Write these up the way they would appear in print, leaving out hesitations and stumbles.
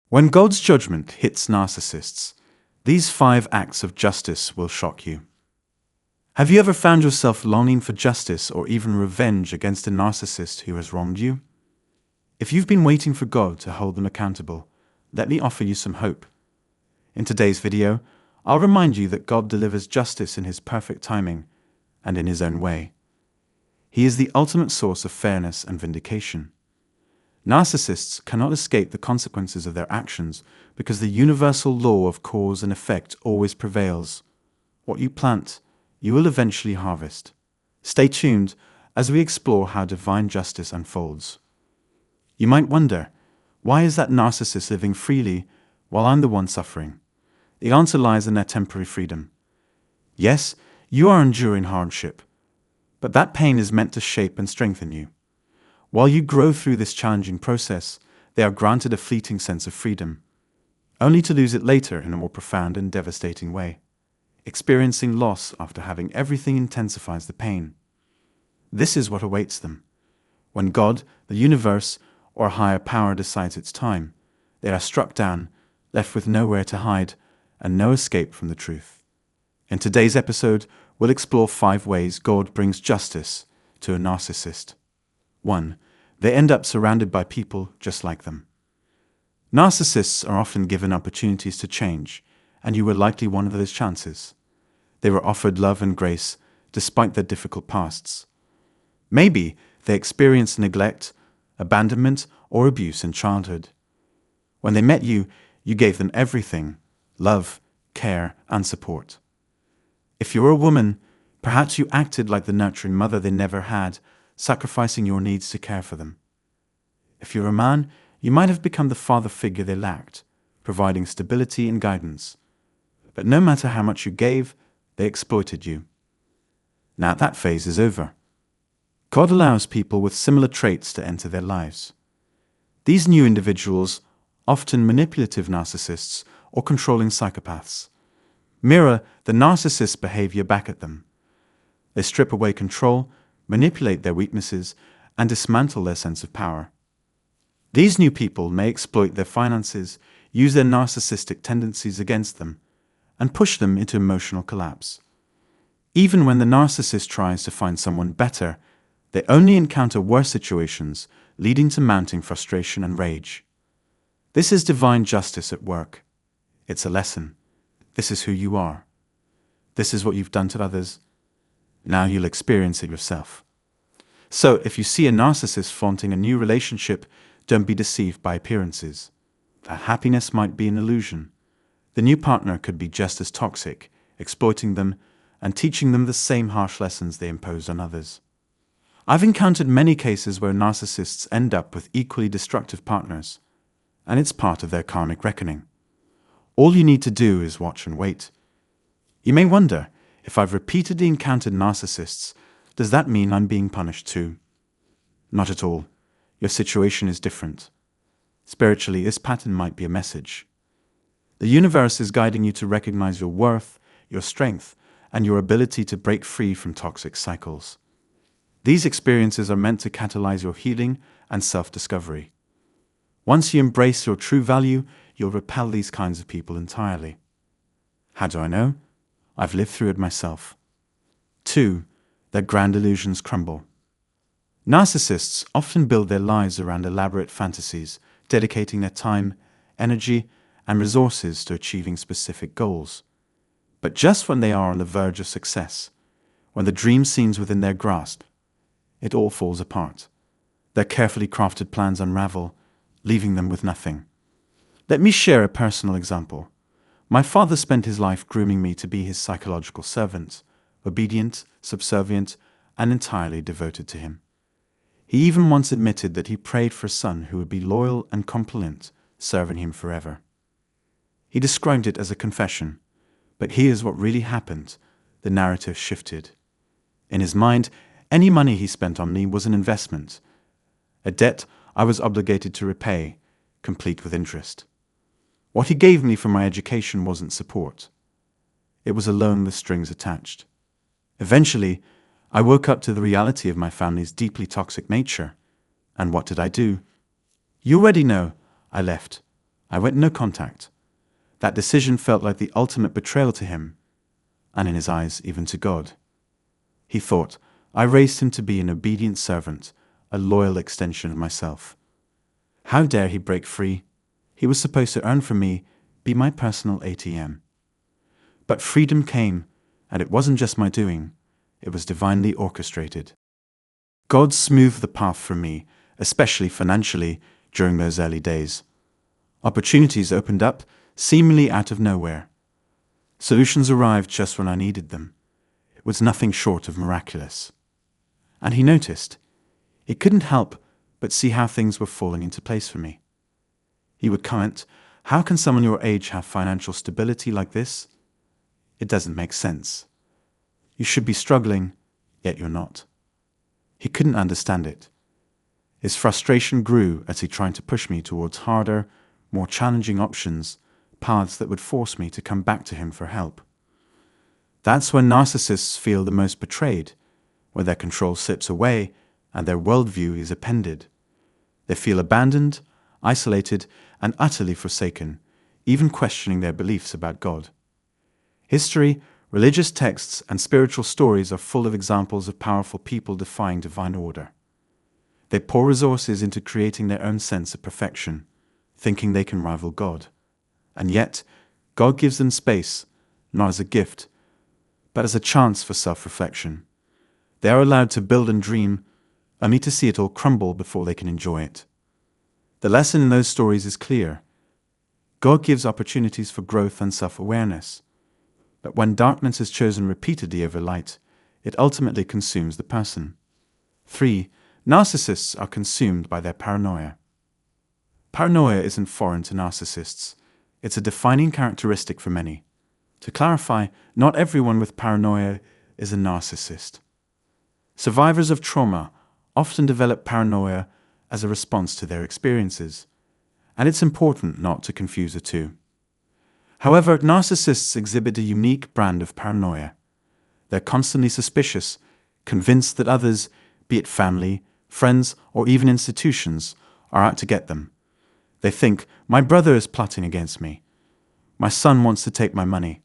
When God's judgment hits narcissists, these 5 acts of justice will shock you. Have you ever found yourself longing for justice or even revenge against a narcissist who has wronged you? If you've been waiting for God to hold them accountable, let me offer you some hope. In today's video, I'll remind you that God delivers justice in His perfect timing and in His own way. He is the ultimate source of fairness and vindication. Narcissists cannot escape the consequences of their actions because the universal law of cause and effect always prevails. What you plant, you will eventually harvest. Stay tuned as we explore how divine justice unfolds. You might wonder, why is that narcissist living freely while I'm the one suffering? The answer lies in their temporary freedom. Yes, you are enduring hardship, but that pain is meant to shape and strengthen you. While you grow through this challenging process, they are granted a fleeting sense of freedom, only to lose it later in a more profound and devastating way. Experiencing loss after having everything intensifies the pain. This is what awaits them. When God, the universe, or a higher power decides it's time, they are struck down, left with nowhere to hide, and no escape from the truth. In today's episode, we'll explore 5 ways God brings justice to a narcissist. 1. They end up surrounded by people just like them. Narcissists are often given opportunities to change, and you were likely one of those chances. They were offered love and grace despite their difficult pasts. Maybe they experienced neglect, abandonment, or abuse in childhood. When they met you, you gave them everything: love, care, and support. If you're a woman, perhaps you acted like the nurturing mother they never had, sacrificing your needs to care for them. If you're a man, you might have become the father figure they lacked, providing stability and guidance. But no matter how much you gave, they exploited you. Now that phase is over. God allows people with similar traits to enter their lives. These new individuals, often manipulative narcissists or controlling psychopaths, mirror the narcissist's behavior back at them. They strip away control, manipulate their weaknesses, and dismantle their sense of power. These new people may exploit their finances, use their narcissistic tendencies against them, and push them into emotional collapse. Even when the narcissist tries to find someone better, they only encounter worse situations, leading to mounting frustration and rage. This is divine justice at work. It's a lesson. This is who you are. This is what you've done to others. Now you'll experience it yourself. So if you see a narcissist flaunting a new relationship, don't be deceived by appearances. That happiness might be an illusion. The new partner could be just as toxic, exploiting them and teaching them the same harsh lessons they imposed on others. I've encountered many cases where narcissists end up with equally destructive partners, and it's part of their karmic reckoning. All you need to do is watch and wait. You may wonder, if I've repeatedly encountered narcissists, does that mean I'm being punished too? Not at all. Your situation is different. Spiritually, this pattern might be a message. The universe is guiding you to recognize your worth, your strength, and your ability to break free from toxic cycles. These experiences are meant to catalyze your healing and self-discovery. Once you embrace your true value, you'll repel these kinds of people entirely. How do I know? I've lived through it myself. 2. Their grand illusions crumble. Narcissists often build their lives around elaborate fantasies, dedicating their time, energy, and resources to achieving specific goals. But just when they are on the verge of success, when the dream seems within their grasp, it all falls apart. Their carefully crafted plans unravel, leaving them with nothing. Let me share a personal example. My father spent his life grooming me to be his psychological servant, obedient, subservient, and entirely devoted to him. He even once admitted that he prayed for a son who would be loyal and compliant, serving him forever. He described it as a confession, but here's what really happened. The narrative shifted. In his mind, any money he spent on me was an investment, a debt I was obligated to repay, complete with interest. What he gave me for my education wasn't support. It was a loan with strings attached. Eventually, I woke up to the reality of my family's deeply toxic nature. And what did I do? You already know. I left. I went no contact. That decision felt like the ultimate betrayal to him, and in his eyes, even to God. He thought, I raised him to be an obedient servant, a loyal extension of myself. How dare he break free? He was supposed to earn from me, be my personal ATM. But freedom came, and it wasn't just my doing, it was divinely orchestrated. God smoothed the path for me, especially financially, during those early days. Opportunities opened up, seemingly out of nowhere. Solutions arrived just when I needed them. It was nothing short of miraculous. And he noticed. He couldn't help but see how things were falling into place for me. He would comment, "How can someone your age have financial stability like this? It doesn't make sense. You should be struggling, yet you're not." He couldn't understand it. His frustration grew as he tried to push me towards harder, more challenging options, paths that would force me to come back to him for help. That's when narcissists feel the most betrayed, when their control slips away and their worldview is upended. They feel abandoned, isolated, and utterly forsaken, even questioning their beliefs about God. History, religious texts, and spiritual stories are full of examples of powerful people defying divine order. They pour resources into creating their own sense of perfection, thinking they can rival God. And yet, God gives them space, not as a gift, but as a chance for self-reflection. They are allowed to build and dream, only to see it all crumble before they can enjoy it. The lesson in those stories is clear. God gives opportunities for growth and self-awareness, but when darkness is chosen repeatedly over light, it ultimately consumes the person. 3. Narcissists are consumed by their paranoia. Paranoia isn't foreign to narcissists. It's a defining characteristic for many. To clarify, not everyone with paranoia is a narcissist. Survivors of trauma often develop paranoia as a response to their experiences, and it's important not to confuse the two. However, narcissists exhibit a unique brand of paranoia. They're constantly suspicious, convinced that others, be it family, friends, or even institutions, are out to get them. They think, my brother is plotting against me. My son wants to take my money.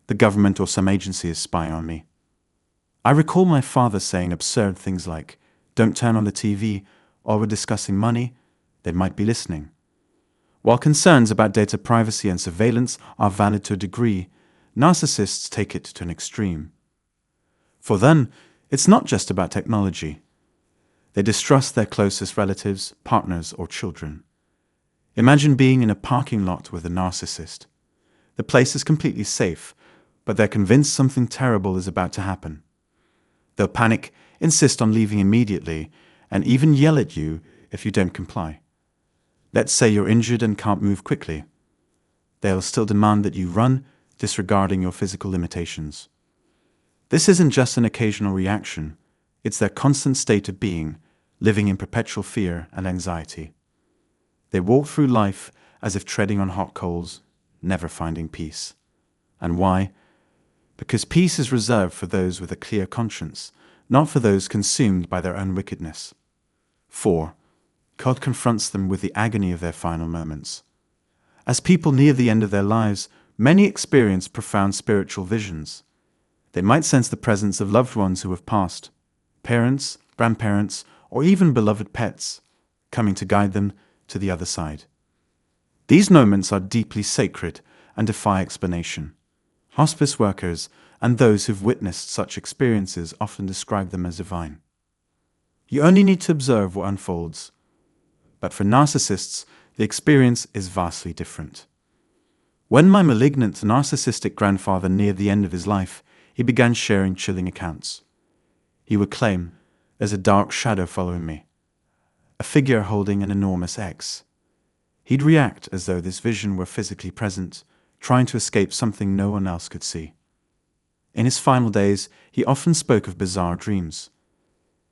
The government or some agency is spying on me. I recall my father saying absurd things like, don't turn on the TV, or we're discussing money, they might be listening. While concerns about data privacy and surveillance are valid to a degree, narcissists take it to an extreme. For them, it's not just about technology. They distrust their closest relatives, partners, or children. Imagine being in a parking lot with a narcissist. The place is completely safe, but they're convinced something terrible is about to happen. They'll panic, insist on leaving immediately, and even yell at you if you don't comply. Let's say you're injured and can't move quickly. They'll still demand that you run, disregarding your physical limitations. This isn't just an occasional reaction, it's their constant state of being, living in perpetual fear and anxiety. They walk through life as if treading on hot coals, never finding peace. And why? Because peace is reserved for those with a clear conscience, not for those consumed by their own wickedness. 4. God confronts them with the agony of their final moments. As people near the end of their lives, many experience profound spiritual visions. They might sense the presence of loved ones who have passed, parents, grandparents, or even beloved pets, coming to guide them to the other side. These moments are deeply sacred and defy explanation. Hospice workers and those who've witnessed such experiences often describe them as divine. You only need to observe what unfolds. But for narcissists, the experience is vastly different. When my malignant narcissistic grandfather neared the end of his life, he began sharing chilling accounts. He would claim, "There's a dark shadow following me, a figure holding an enormous X." He'd react as though this vision were physically present, trying to escape something no one else could see. In his final days, he often spoke of bizarre dreams.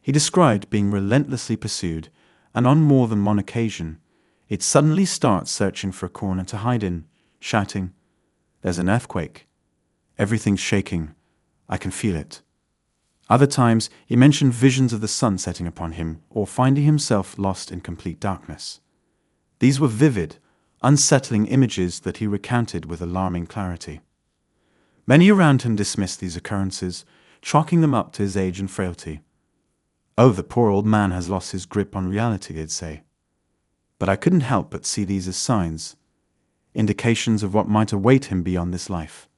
He described being relentlessly pursued, and on more than one occasion, he'd suddenly start searching for a corner to hide in, shouting, "There's an earthquake. Everything's shaking. I can feel it." Other times, he mentioned visions of the sun setting upon him, or finding himself lost in complete darkness. These were vivid, unsettling images that he recounted with alarming clarity. Many around him dismissed these occurrences, chalking them up to his age and frailty. "Oh, the poor old man has lost his grip on reality," they'd say. But I couldn't help but see these as signs, indications of what might await him beyond this life.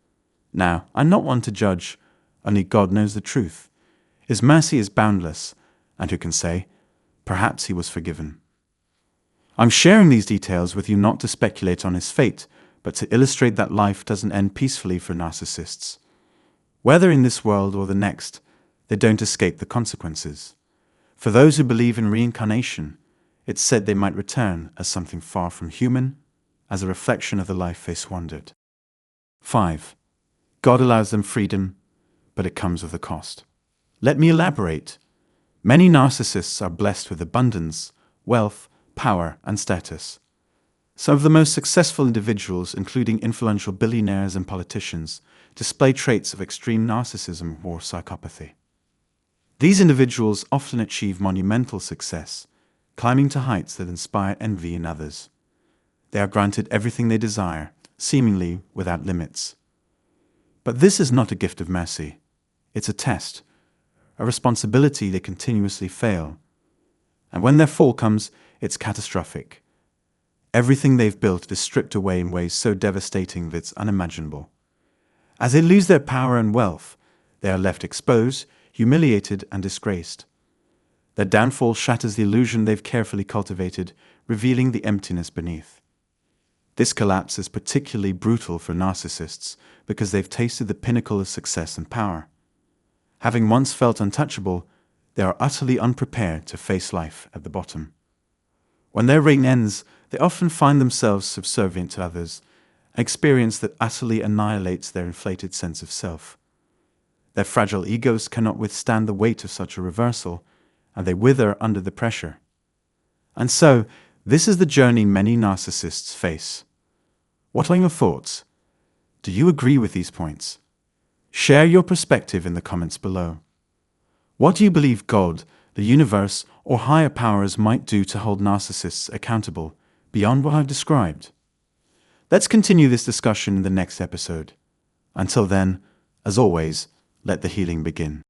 Now, I'm not one to judge, only God knows the truth. His mercy is boundless, and who can say, perhaps he was forgiven. I'm sharing these details with you not to speculate on his fate, but to illustrate that life doesn't end peacefully for narcissists. Whether in this world or the next, they don't escape the consequences. For those who believe in reincarnation, it's said they might return as something far from human, as a reflection of the life they squandered. 5. God allows them freedom, but it comes with a cost. Let me elaborate. Many narcissists are blessed with abundance, wealth, power, and status. Some of the most successful individuals, including influential billionaires and politicians, display traits of extreme narcissism or psychopathy. These individuals often achieve monumental success, climbing to heights that inspire envy in others. They are granted everything they desire, seemingly without limits. But this is not a gift of mercy. It's a test, a responsibility they continuously fail. And when their fall comes, it's catastrophic. Everything they've built is stripped away in ways so devastating that it's unimaginable. As they lose their power and wealth, they are left exposed, humiliated, and disgraced. Their downfall shatters the illusion they've carefully cultivated, revealing the emptiness beneath. This collapse is particularly brutal for narcissists because they've tasted the pinnacle of success and power. Having once felt untouchable, they are utterly unprepared to face life at the bottom. When their reign ends, they often find themselves subservient to others, an experience that utterly annihilates their inflated sense of self. Their fragile egos cannot withstand the weight of such a reversal, and they wither under the pressure. And so, this is the journey many narcissists face. What are your thoughts? Do you agree with these points? Share your perspective in the comments below. What do you believe God, the universe, or higher powers might do to hold narcissists accountable beyond what I've described? Let's continue this discussion in the next episode. Until then, as always, let the healing begin.